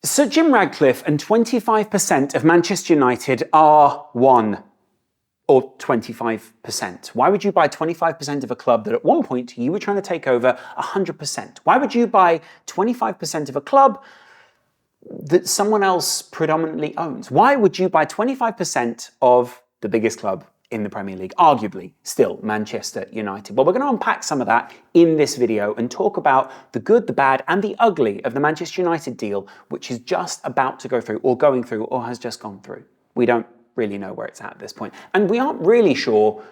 Sir Jim Radcliffe and 25% of Manchester United are one, or 25%. Why would you buy 25% of a club that at one point you were trying to take over 100%? Why would you buy 25% of a club that someone else predominantly owns? Why would you buy 25% of the biggest club in the Premier League, arguably still Manchester United? Well, we're going to unpack some of that in this video and talk about the good, the bad, and the ugly of the Manchester United deal, which is just about to go through, or going through, or has just gone through. We don't really know where it's at this point. And we aren't really sure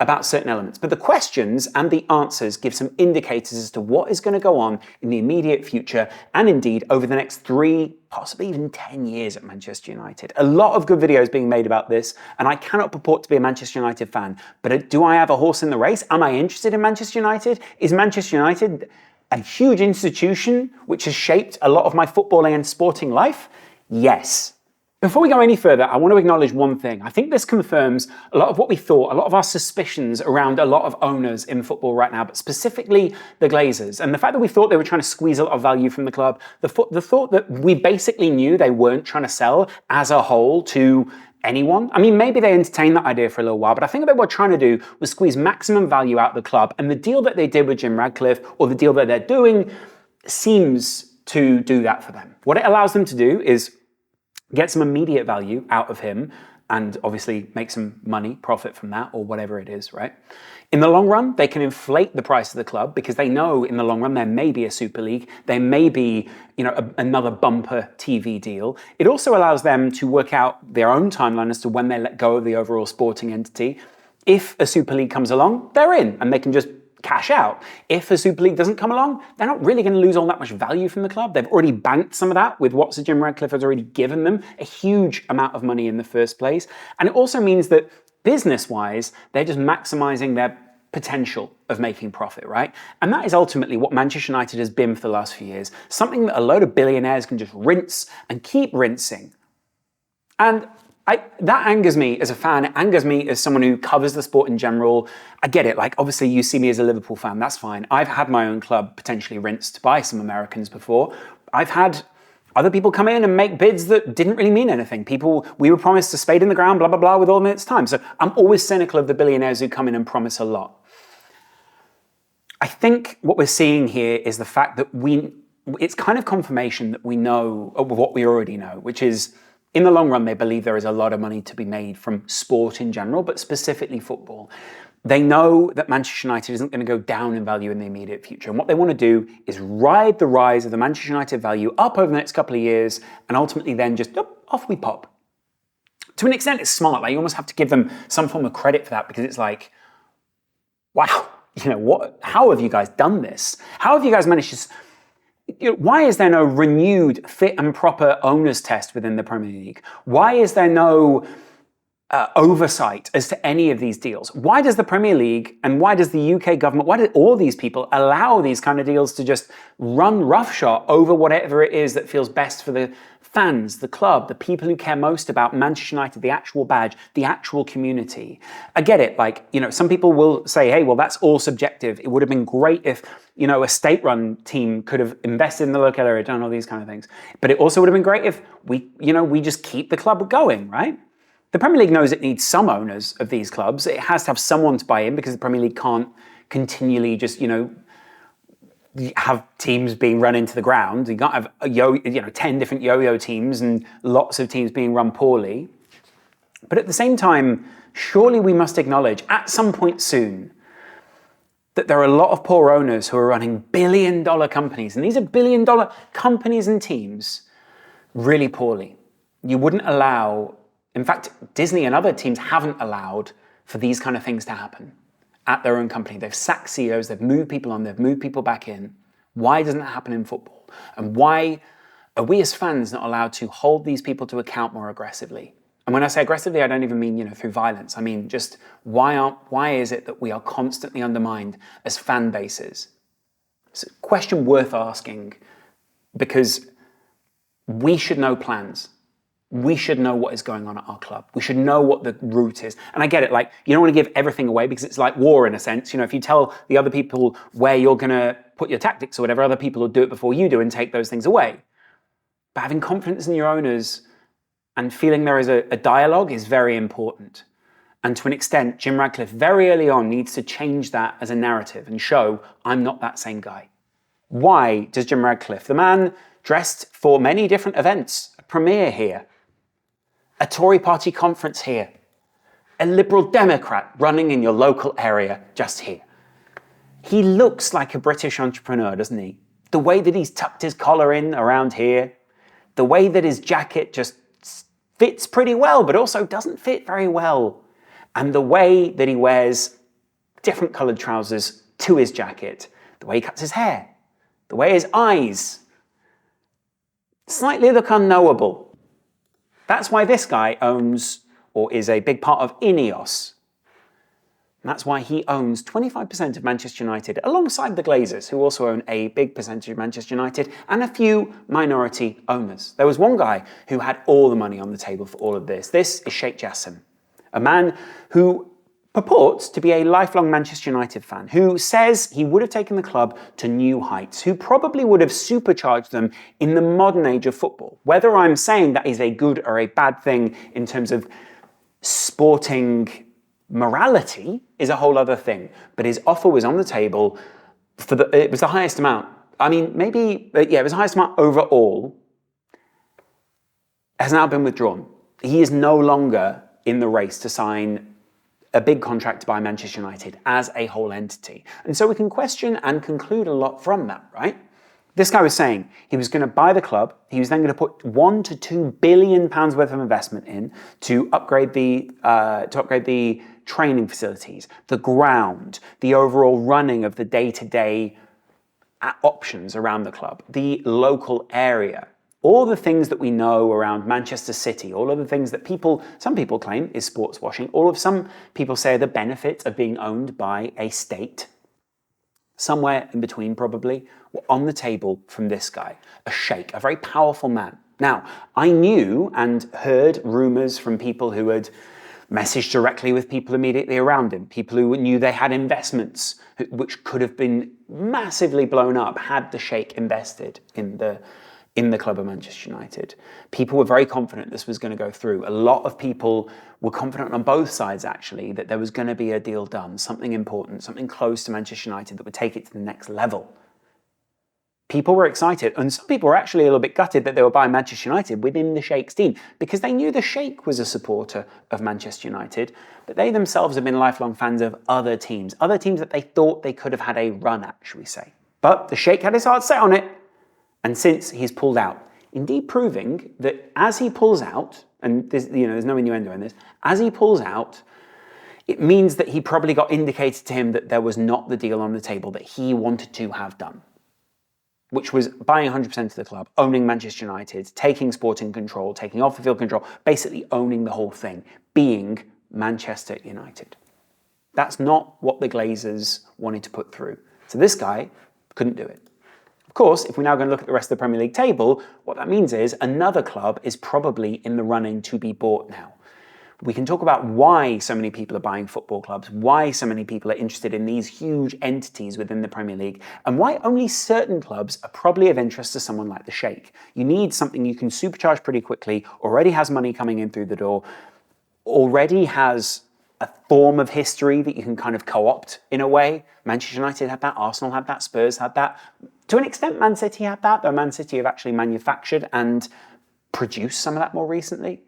about certain elements, but the questions and the answers give some indicators as to what is going to go on in the immediate future, and indeed over the next 3, possibly even 10 years at Manchester United. A lot of good videos being made about this, and I cannot purport to be a Manchester United fan, but do I have a horse in the race? Am I interested in Manchester United? Is Manchester United a huge institution which has shaped a lot of my footballing and sporting life? Yes. Before we go any further, I want to acknowledge one thing. I think this confirms a lot of what we thought, a lot of our suspicions around a lot of owners in football right now, but specifically the Glazers. And the fact that we thought they were trying to squeeze a lot of value from the club, the thought that we basically knew they weren't trying to sell as a whole to anyone. I mean, maybe they entertained that idea for a little while, but I think what they were trying to do was squeeze maximum value out of the club. And the deal that they did with Jim Radcliffe, or the deal that they're doing, seems to do that for them. What it allows them to do is get some immediate value out of him and obviously make some money, profit from that, or whatever it is, right? In the long run, they can inflate the price of the club because they know in the long run there may be a Super League, there may be, another bumper TV deal. It also allows them to work out their own timeline as to when they let go of the overall sporting entity. If a Super League comes along, they're in and they can just cash out. If a Super League doesn't come along, they're not really going to lose all that much value from the club. They've already banked some of that with what Sir Jim Radcliffe has already given them, a huge amount of money in the first place. And it also means that business-wise, they're just maximizing their potential of making profit, right? And that is ultimately what Manchester United has been for the last few years. Something that a load of billionaires can just rinse and keep rinsing. And that angers me as a fan. It angers me as someone who covers the sport in general. I get it. Like, obviously, you see me as a Liverpool fan. That's fine. I've had my own club potentially rinsed by some Americans before. I've had other people come in and make bids that didn't really mean anything. We were promised a spade in the ground, blah, blah, blah, with all minutes time. So I'm always cynical of the billionaires who come in and promise a lot. I think what we're seeing here is the fact that it's kind of confirmation that we know of what we already know, which is, in the long run, they believe there is a lot of money to be made from sport in general, but specifically football. They know that Manchester United isn't going to go down in value in the immediate future. And what they want to do is ride the rise of the Manchester United value up over the next couple of years, and ultimately then just off we pop. To an extent, it's smart. Like, you almost have to give them some form of credit for that, because it's like, wow, how have you guys done this? How have you guys managed to... Why is there no renewed fit and proper owners test within the Premier League? Why is there no oversight as to any of these deals? Why does the Premier League and why does the UK government, why do all these people allow these kind of deals to just run roughshod over whatever it is that feels best for the fans, the club, the people who care most about Manchester United, the actual badge, the actual community? I get it. Like, some people will say, hey, well, that's all subjective. It would have been great if, a state-run team could have invested in the local area, done all these kind of things. But it also would have been great if we just keep the club going, right? The Premier League knows it needs some owners of these clubs. It has to have someone to buy in, because the Premier League can't continually just, have teams being run into the ground. You can't have 10 different yo-yo teams and lots of teams being run poorly. But at the same time, surely we must acknowledge at some point soon that there are a lot of poor owners who are running billion-dollar companies, and these are billion-dollar companies and teams, really poorly. You wouldn't allow, in fact, Disney and other teams haven't allowed for these kind of things to happen at their own company. They've sacked CEOs, they've moved people on, they've moved people back in. Why doesn't that happen in football? And why are we as fans not allowed to hold these people to account more aggressively? And when I say aggressively, I don't even mean, through violence. I mean, just why is it that we are constantly undermined as fan bases? It's a question worth asking, because we should know plans. We should know what is going on at our club. We should know what the route is. And I get it, like, you don't want to give everything away, because it's like war in a sense. If you tell the other people where you're going to put your tactics or whatever, other people will do it before you do and take those things away. But having confidence in your owners and feeling there is a dialogue is very important. And to an extent, Jim Radcliffe very early on needs to change that as a narrative and show, I'm not that same guy. Why does Jim Radcliffe, the man dressed for many different events, a premiere here, a Tory party conference here, a Liberal Democrat running in your local area just here. He looks like a British entrepreneur, doesn't he? The way that he's tucked his collar in around here, the way that his jacket just fits pretty well, but also doesn't fit very well. And the way that he wears different coloured trousers to his jacket, the way he cuts his hair, the way his eyes slightly look unknowable. That's why this guy owns, or is a big part of, Ineos. And that's why he owns 25% of Manchester United, alongside the Glazers, who also own a big percentage of Manchester United, and a few minority owners. There was one guy who had all the money on the table for all of this. This is Sheikh Jassim, a man who purports to be a lifelong Manchester United fan, who says he would have taken the club to new heights, who probably would have supercharged them in the modern age of football. Whether I'm saying that is a good or a bad thing in terms of sporting morality is a whole other thing. But his offer was on the table it was the highest amount. I mean, it was the highest amount overall. Has now been withdrawn. He is no longer in the race to sign a big contract to buy Manchester United as a whole entity. And so we can question and conclude a lot from that, right? This guy was saying he was going to buy the club. He was then going to put £1 to £2 billion worth of investment in to upgrade the training facilities, the ground, the overall running of the day-to-day options around the club, the local area. All the things that we know around Manchester City, all of the things that some people claim is sports washing, some people say are the benefits of being owned by a state, somewhere in between probably, were on the table from this guy, a sheikh, a very powerful man. Now, I knew and heard rumours from people who had messaged directly with people immediately around him, people who knew they had investments which could have been massively blown up had the sheikh invested in the club of Manchester United. People were very confident this was going to go through. A lot of people were confident on both sides, actually, that there was going to be a deal done, something important, something close to Manchester United that would take it to the next level. People were excited, and some people were actually a little bit gutted that they were buying Manchester United within the Sheikh's team, because they knew the Sheikh was a supporter of Manchester United, but they themselves have been lifelong fans of other teams that they thought they could have had a run at, shall we say. But the Sheikh had his heart set on it, and since he's pulled out, indeed proving that as he pulls out, and there's no innuendo in this, as he pulls out, it means that he probably got indicated to him that there was not the deal on the table that he wanted to have done, which was buying 100% of the club, owning Manchester United, taking sporting control, taking off-the-field control, basically owning the whole thing, being Manchester United. That's not what the Glazers wanted to put through. So this guy couldn't do it. Of course, if we're now going to look at the rest of the Premier League table, what that means is another club is probably in the running to be bought now. We can talk about why so many people are buying football clubs, why so many people are interested in these huge entities within the Premier League, and why only certain clubs are probably of interest to someone like the Sheikh. You need something you can supercharge pretty quickly, already has money coming in through the door, already has a form of history that you can kind of co-opt in a way. Manchester United had that, Arsenal had that, Spurs had that. To an extent, Man City had that, though Man City have actually manufactured and produced some of that more recently.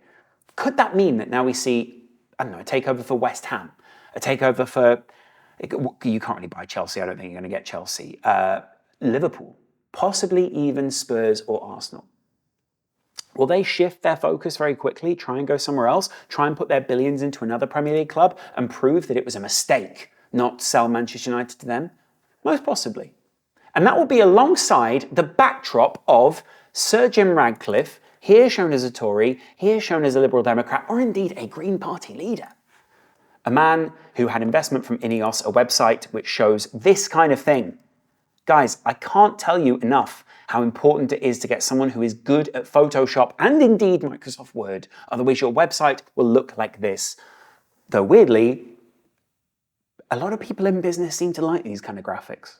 Could that mean that now we see, a takeover for West Ham, a takeover for, you can't really buy Chelsea, I don't think you're going to get Chelsea, Liverpool, possibly even Spurs or Arsenal? Will they shift their focus very quickly, try and go somewhere else, try and put their billions into another Premier League club and prove that it was a mistake not to sell Manchester United to them? Most possibly. And that will be alongside the backdrop of Sir Jim Radcliffe, here shown as a Tory, here shown as a Liberal Democrat, or indeed a Green Party leader. A man who had investment from Ineos, a website which shows this kind of thing. Guys, I can't tell you enough how important it is to get someone who is good at Photoshop and indeed Microsoft Word, otherwise your website will look like this. Though weirdly, a lot of people in business seem to like these kind of graphics.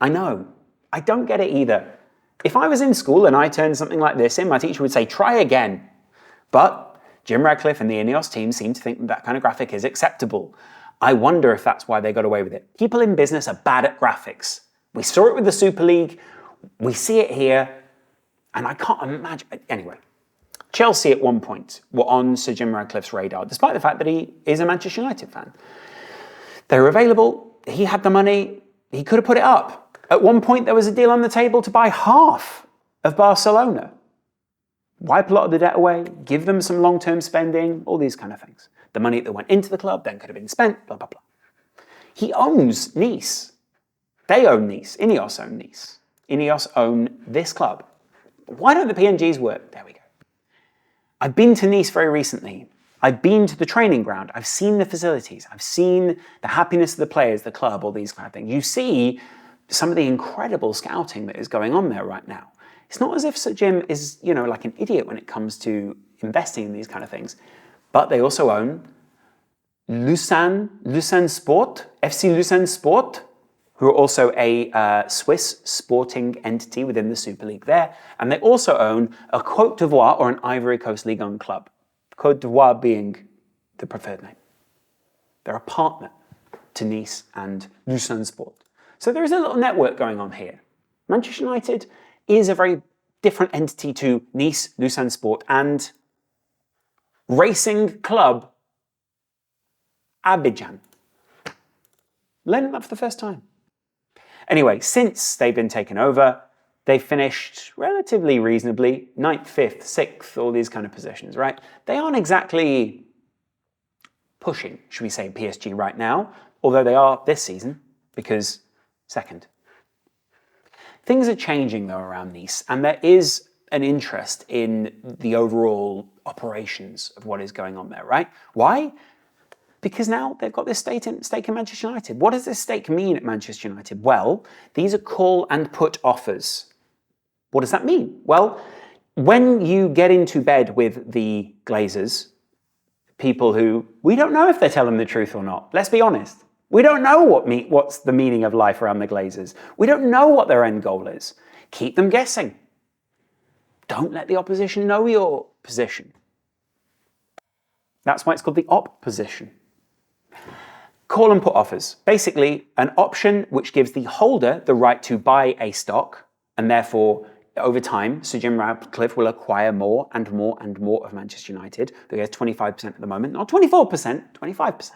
I know, I don't get it either. If I was in school and I turned something like this in, my teacher would say, try again. But Jim Radcliffe and the Ineos team seem to think that that kind of graphic is acceptable. I wonder if that's why they got away with it. People in business are bad at graphics. We saw it with the Super League, we see it here, and I can't imagine. Anyway, Chelsea at one point were on Sir Jim Radcliffe's radar, despite the fact that he is a Manchester United fan. They were available, he had the money, he could have put it up. At one point, there was a deal on the table to buy half of Barcelona. Wipe a lot of the debt away, give them some long-term spending, all these kind of things. The money that went into the club then could have been spent, blah, blah, blah. He owns Nice. They own Nice. Ineos own Nice. Ineos own this club. Why don't the PNGs work? There we go. I've been to Nice very recently. I've been to the training ground. I've seen the facilities. I've seen the happiness of the players, the club, all these kind of things. You see some of the incredible scouting that is going on there right now. It's not as if Sir Jim is, like an idiot when it comes to investing in these kind of things. But they also own Lucerne Sport, FC Lucerne Sport, who are also a Swiss sporting entity within the Super League there. And they also own a Côte d'Ivoire or an Ivory Coast Ligue 1 club. Côte d'Ivoire being the preferred name. They're a partner to Nice and Lucerne Sport. So there is a little network going on here. Manchester United is a very different entity to Nice, Lucerne Sport, and Racing Club Abidjan. Learning that for the first time. Anyway, since they've been taken over, they've finished relatively reasonably, 9th, 5th, 6th, all these kind of positions, right? They aren't exactly pushing, should we say, PSG right now, although they are this season, because second. Things are changing, though, around Nice, and there is an interest in the overall operations of what is going on there, right? Why? Because now they've got this stake in Manchester United. What does this stake mean at Manchester United? Well, these are call and put offers. What does that mean? Well, when you get into bed with the Glazers, people who, we don't know if they're telling the truth or not, let's be honest. We don't know what's the meaning of life around the Glazers. We don't know what their end goal is. Keep them guessing. Don't let the opposition know your position. That's why it's called the opposition. Call and put offers. Basically, an option which gives the holder the right to buy a stock, and therefore, over time, Sir Jim Radcliffe will acquire more and more and more of Manchester United. He has 25% at the moment, not 24%, 25%.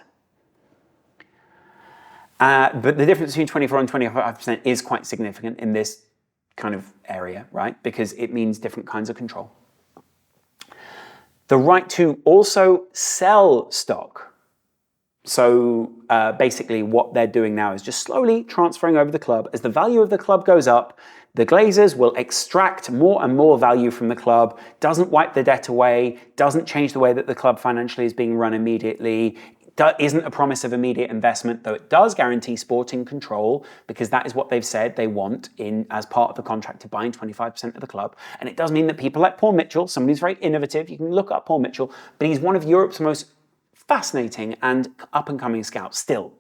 But the difference between 24 and 25% is quite significant in this kind of area, right? Because it means different kinds of control. The right to also sell stock. So basically what they're doing now is just slowly transferring over the club. As the value of the club goes up, the Glazers will extract more and more value from the club, doesn't wipe the debt away, doesn't change the way that the club financially is being run immediately, isn't a promise of immediate investment, though it does guarantee sporting control, because that is what they've said they want as part of the contract to buying 25% of the club. And it does mean that people like Paul Mitchell, somebody who's very innovative, you can look up Paul Mitchell, but he's one of Europe's most fascinating and up-and-coming scouts still.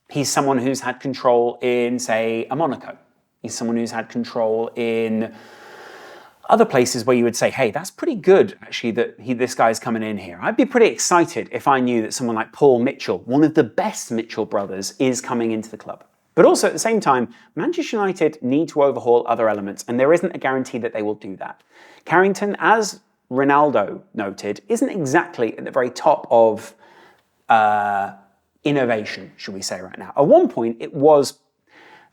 He's someone who's had control in, say, a Monaco. He's someone who's had control in other places where you would say, hey, that's pretty good, actually, that this guy's coming in here. I'd be pretty excited if I knew that someone like Paul Mitchell, one of the best Mitchell brothers, is coming into the club. But also, at the same time, Manchester United need to overhaul other elements, and there isn't a guarantee that they will do that. Carrington, as Ronaldo noted, isn't exactly at the very top of innovation, should we say, right now. At one point, it was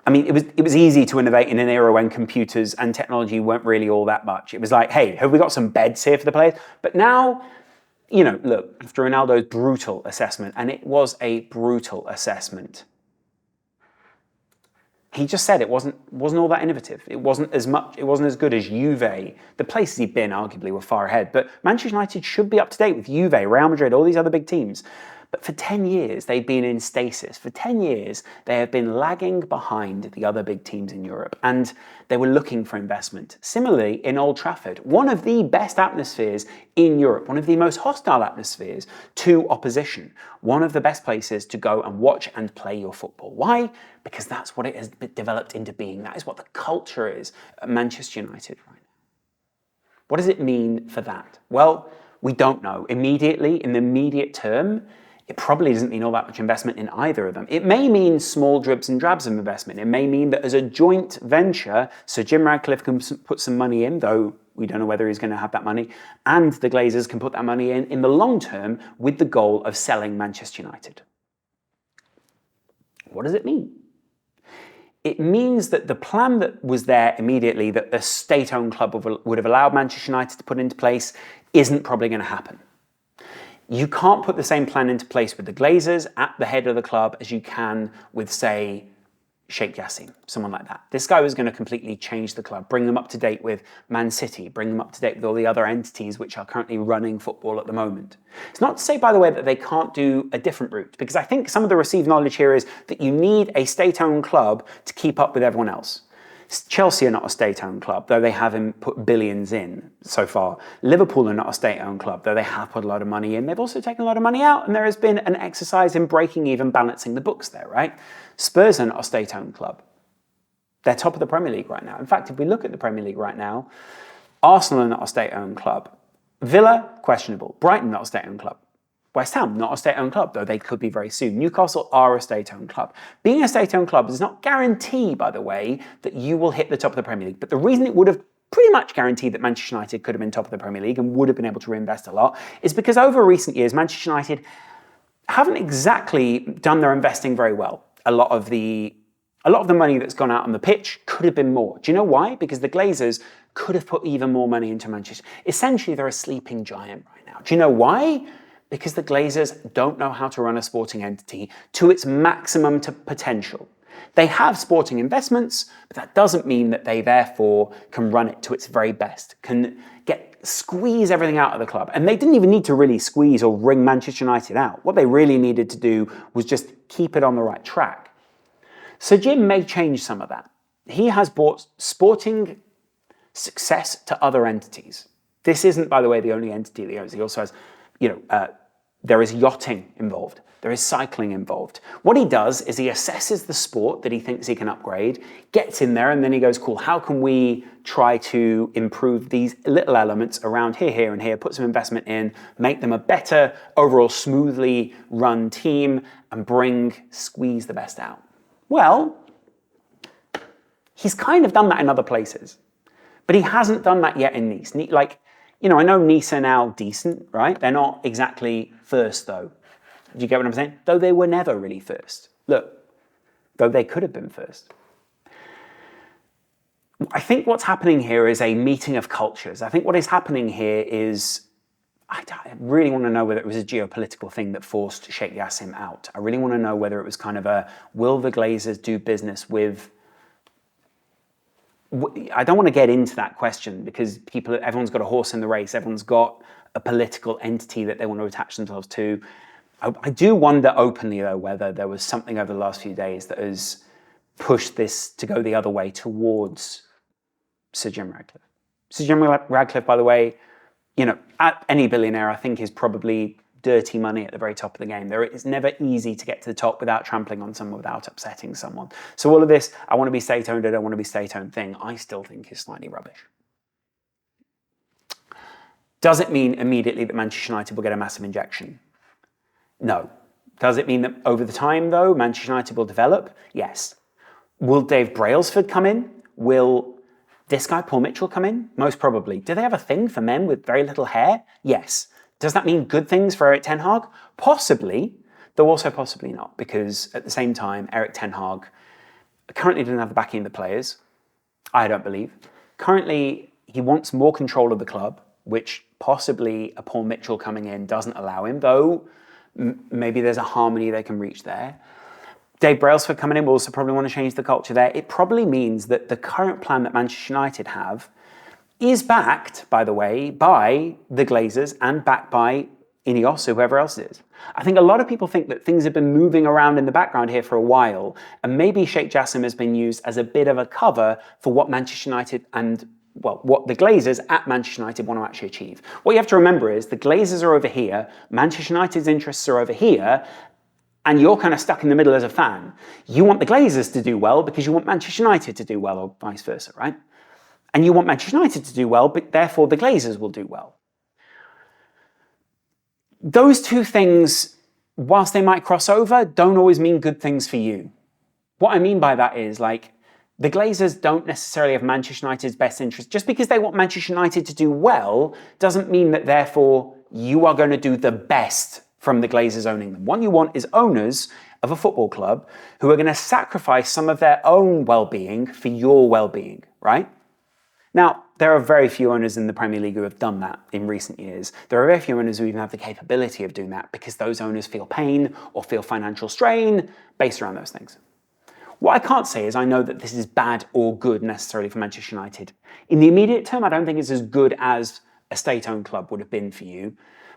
easy to innovate in an era when computers and technology weren't really all that much. It was like, hey, have we got some beds here for the players? But now, look, after Ronaldo's brutal assessment, and it was a brutal assessment, he just said it wasn't all that innovative. It wasn't as good as Juve. The places he'd been, arguably, were far ahead. But Manchester United should be up to date with Juve, Real Madrid, all these other big teams. But for 10 years, they've been in stasis. For 10 years, they have been lagging behind the other big teams in Europe, and they were looking for investment. Similarly, in Old Trafford, one of the best atmospheres in Europe, one of the most hostile atmospheres to opposition, one of the best places to go and watch and play your football. Why? Because that's what it has developed into being. That is what the culture is at Manchester United right now. What does it mean for that? Well, we don't know. Immediately, in the immediate term, it probably doesn't mean all that much investment in either of them. It may mean small dribs and drabs of investment. It may mean that as a joint venture, so Jim Radcliffe can put some money in, though we don't know whether he's going to have that money, and the Glazers can put that money in the long term with the goal of selling Manchester United. What does it mean? It means that the plan that was there immediately, that the state-owned club would have allowed Manchester United to put into place, isn't probably going to happen. You can't put the same plan into place with the Glazers at the head of the club as you can with, say, Sheikh Jassim, someone like that. This guy was going to completely change the club, bring them up to date with Man City, bring them up to date with all the other entities which are currently running football at the moment. It's not to say, by the way, that they can't do a different route, because I think some of the received knowledge here is that you need a state-owned club to keep up with everyone else. Chelsea are not a state-owned club, though they haven't put billions in so far. Liverpool are not a state-owned club, though they have put a lot of money in. They've also taken a lot of money out, and there has been an exercise in breaking even, balancing the books there, right? Spurs are not a state-owned club. They're top of the Premier League right now. In fact, if we look at the Premier League right now, Arsenal are not a state-owned club. Villa, questionable. Brighton, not a state-owned club. West Ham, not a state-owned club, though they could be very soon. Newcastle are a state-owned club. Being a state-owned club does not guarantee, by the way, that you will hit the top of the Premier League. But the reason it would have pretty much guaranteed that Manchester United could have been top of the Premier League and would have been able to reinvest a lot is because over recent years, Manchester United haven't exactly done their investing very well. A lot of the money that's gone out on the pitch could have been more. Do you know why? Because the Glazers could have put even more money into Manchester. Essentially, they're a sleeping giant right now. Do you know why? Because the Glazers don't know how to run a sporting entity to its maximum potential. They have sporting investments, but that doesn't mean that they therefore can run it to its very best, can squeeze everything out of the club. And they didn't even need to really squeeze or wring Manchester United out. What they really needed to do was just keep it on the right track. So Jim may change some of that. He has brought sporting success to other entities. This isn't, by the way, the only entity that he owns. He also has, there is yachting involved. There is cycling involved. What he does is he assesses the sport that he thinks he can upgrade, gets in there, and then he goes, cool, how can we try to improve these little elements around here, here, and here, put some investment in, make them a better, overall smoothly run team, and squeeze the best out. Well, he's kind of done that in other places, but he hasn't done that yet in Nice. I know Nice are now decent, right? They're not exactly first, though. Do you get what I'm saying? Though they were never really first. Look, though they could have been first. I think what's happening here is a meeting of cultures. I think what is happening here is, I really want to know whether it was a geopolitical thing that forced Sheikh Jassim out. I really want to know whether it was kind of will the Glazers do business with... I don't want to get into that question because everyone's got a horse in the race. Everyone's got a political entity that they want to attach themselves to. I do wonder openly, though, whether there was something over the last few days that has pushed this to go the other way towards Sir Jim Radcliffe. Sir Jim Radcliffe, by the way, at any billionaire, I think is probably dirty money at the very top of the game. It's never easy to get to the top without trampling on someone, without upsetting someone. So all of this, I want to be state-owned, I don't want to be state-owned thing, I still think is slightly rubbish. Does it mean immediately that Manchester United will get a massive injection? No. Does it mean that over the time, though, Manchester United will develop? Yes. Will Dave Brailsford come in? Will this guy, Paul Mitchell, come in? Most probably. Do they have a thing for men with very little hair? Yes. Does that mean good things for Erik ten Hag? Possibly, though also possibly not, because at the same time, Erik ten Hag currently doesn't have the backing of the players, I don't believe. Currently, he wants more control of the club, which possibly a Paul Mitchell coming in doesn't allow him, though maybe there's a harmony they can reach there. Dave Brailsford coming in will also probably want to change the culture there. It probably means that the current plan that Manchester United have is backed, by the way, by the Glazers and backed by Ineos, whoever else it is. I think a lot of people think that things have been moving around in the background here for a while, and maybe Sheikh Jassim has been used as a bit of a cover for what Manchester United and, well, what the Glazers at Manchester United want to actually achieve. What you have to remember is the Glazers are over here, Manchester United's interests are over here, and you're kind of stuck in the middle as a fan. You want the Glazers to do well because you want Manchester United to do well, or vice versa, right? And you want Manchester United to do well, but therefore the Glazers will do well. Those two things, whilst they might cross over, don't always mean good things for you. What I mean by that is, like, the Glazers don't necessarily have Manchester United's best interest. Just because they want Manchester United to do well doesn't mean that therefore you are going to do the best from the Glazers owning them. What you want is owners of a football club who are going to sacrifice some of their own well-being for your well-being, right? Now, there are very few owners in the Premier League who have done that in recent years. There are very few owners who even have the capability of doing that because those owners feel pain or feel financial strain based around those things. What I can't say is I know that this is bad or good necessarily for Manchester United. In the immediate term, I don't think it's as good as a state-owned club would have been for you.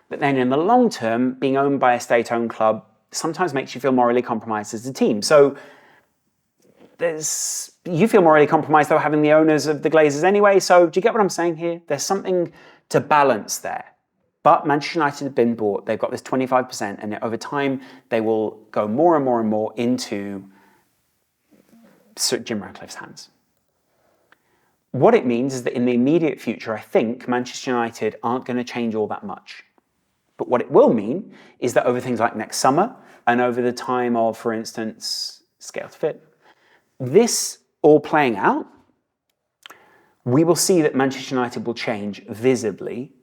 But then in the long term, being owned by a state-owned club sometimes makes you feel morally compromised as a team. So you feel morally compromised though having the owners of the Glazers anyway. So do you get what I'm saying here? There's something to balance there. But Manchester United have been bought. They've got this 25%, and over time they will go more and more and more into Jim Radcliffe's hands. What it means is that in the immediate future, I think Manchester United aren't going to change all that much. But what it will mean is that over things like next summer and over the time of, for instance, Scale to Fit, this all playing out, we will see that Manchester United will change visibly,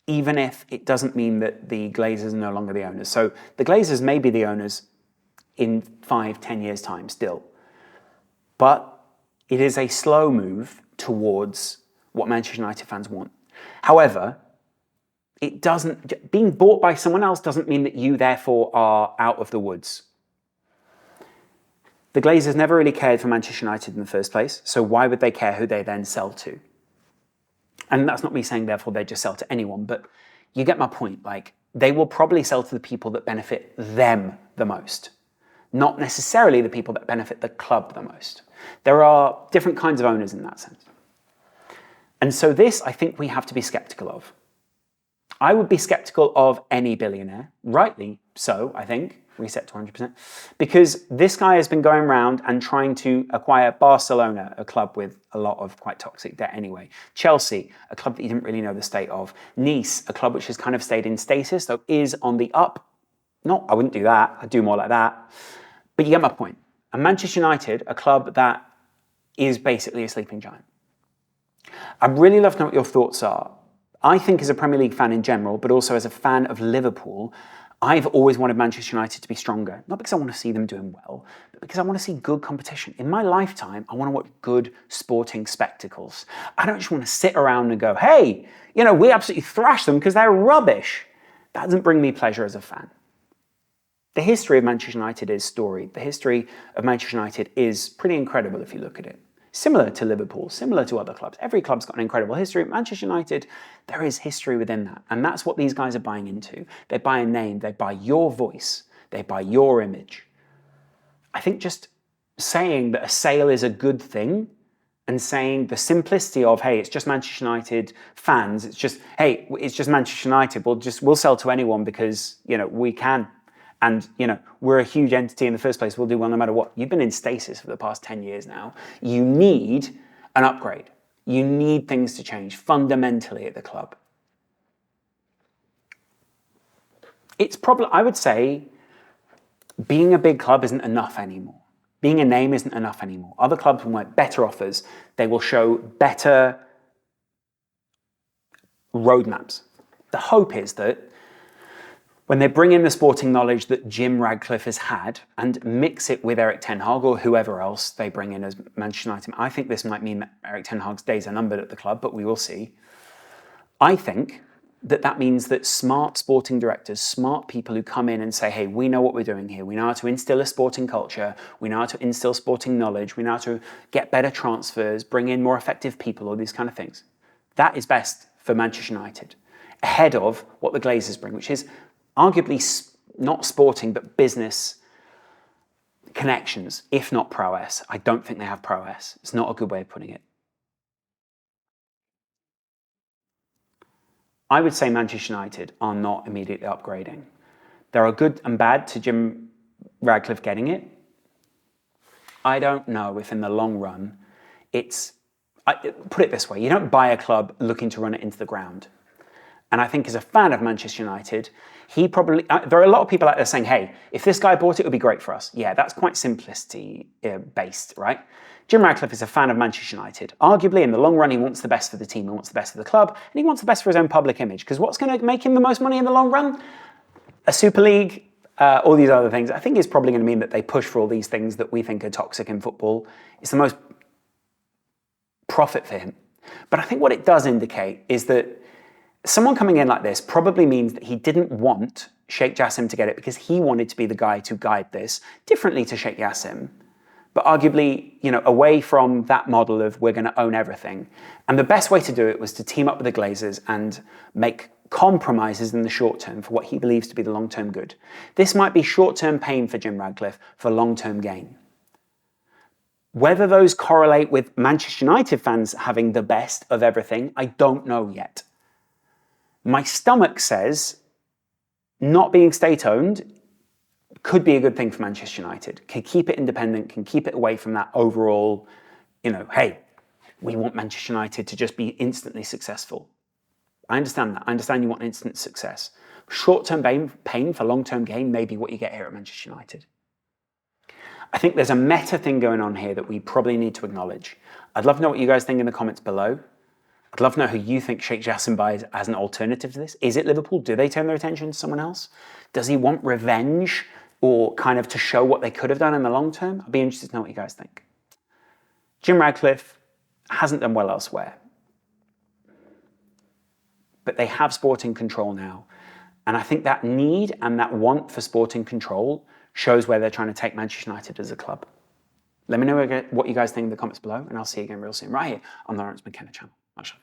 even if it doesn't mean that the Glazers are no longer the owners. So the Glazers may be the owners in 5-10 years' time still. But it is a slow move towards what Manchester United fans want. However, being bought by someone else doesn't mean that you therefore are out of the woods. The Glazers never really cared for Manchester United in the first place, so why would they care who they then sell to? And that's not me saying therefore they just sell to anyone, but you get my point. Like, they will probably sell to the people that benefit them the most, not necessarily the people that benefit the club the most. There are different kinds of owners in that sense. And so this, I think we have to be skeptical of. I would be skeptical of any billionaire, rightly so, I think, reset to 100%, because this guy has been going around and trying to acquire Barcelona, a club with a lot of quite toxic debt anyway. Chelsea, a club that you didn't really know the state of. Nice, a club which has kind of stayed in stasis, though is on the up. No, I wouldn't do that. I'd do more like that. But you get my point. And Manchester United, a club that is basically a sleeping giant. I'd really love to know what your thoughts are. I think as a Premier League fan in general, but also as a fan of Liverpool, I've always wanted Manchester United to be stronger. Not because I want to see them doing well, but because I want to see good competition. In my lifetime, I want to watch good sporting spectacles. I don't just want to sit around and go, hey, we absolutely thrash them because they're rubbish. That doesn't bring me pleasure as a fan. The history of Manchester United is storied. The history of Manchester United is pretty incredible if you look at it. Similar to Liverpool, similar to other clubs. Every club's got an incredible history. Manchester United, there is history within that. And that's what these guys are buying into. They buy a name, they buy your voice, they buy your image. I think just saying that a sale is a good thing and saying the simplicity of, hey, it's just Manchester United fans, it's just Manchester United, we'll sell to anyone because, we can. And, we're a huge entity in the first place. We'll do well no matter what. You've been in stasis for the past 10 years now. You need an upgrade. You need things to change fundamentally at the club. It's probably, I would say, being a big club isn't enough anymore. Being a name isn't enough anymore. Other clubs will make better offers. They will show better roadmaps. The hope is that when they bring in the sporting knowledge that Jim Radcliffe has had and mix it with Erik ten Hag or whoever else they bring in as Manchester United, I think this might mean that Erik ten Hag's days are numbered at the club, but we will see. I think that means that smart sporting directors, smart people who come in and say, hey, we know what we're doing here. We know how to instill a sporting culture. We know how to instill sporting knowledge. We know how to get better transfers, bring in more effective people, all these kind of things. That is best for Manchester United. ahead of what the Glazers bring, which is arguably not sporting, but business connections, if not prowess. I don't think they have prowess. It's not a good way of putting it. I would say Manchester United are not immediately upgrading. There are good and bad to Jim Radcliffe getting it. I don't know if in the long run put it this way, you don't buy a club looking to run it into the ground. And I think as a fan of Manchester United, there are a lot of people out there saying, hey, if this guy bought it, it would be great for us. Yeah, that's quite simplicity based, right? Jim Radcliffe is a fan of Manchester United. Arguably, in the long run, he wants the best for the team, he wants the best for the club, and he wants the best for his own public image. Because what's going to make him the most money in the long run? A Super League, all these other things. I think it's probably going to mean that they push for all these things that we think are toxic in football. It's the most profit for him. But I think what it does indicate is that someone coming in like this probably means that he didn't want Sheikh Jassim to get it because he wanted to be the guy to guide this, differently to Sheikh Jassim, but arguably, away from that model of we're going to own everything. And the best way to do it was to team up with the Glazers and make compromises in the short term for what he believes to be the long-term good. This might be short-term pain for Jim Radcliffe for long-term gain. Whether those correlate with Manchester United fans having the best of everything, I don't know yet. My stomach says not being state-owned could be a good thing for Manchester United. Can keep it independent, can keep it away from that overall, hey, we want Manchester United to just be instantly successful. I understand that. I understand you want instant success. Short-term pain for long-term gain may be what you get here at Manchester United. I think there's a meta thing going on here that we probably need to acknowledge. I'd love to know what you guys think in the comments below. I'd love to know who you think Sheikh Jassim buys as an alternative to this. Is it Liverpool? Do they turn their attention to someone else? Does he want revenge or kind of to show what they could have done in the long term? I'd be interested to know what you guys think. Jim Radcliffe hasn't done well elsewhere, but they have sporting control now. And I think that need and that want for sporting control shows where they're trying to take Manchester United as a club. Let me know what you guys think in the comments below, and I'll see you again real soon, right here on the Lawrence McKenna channel. Much love.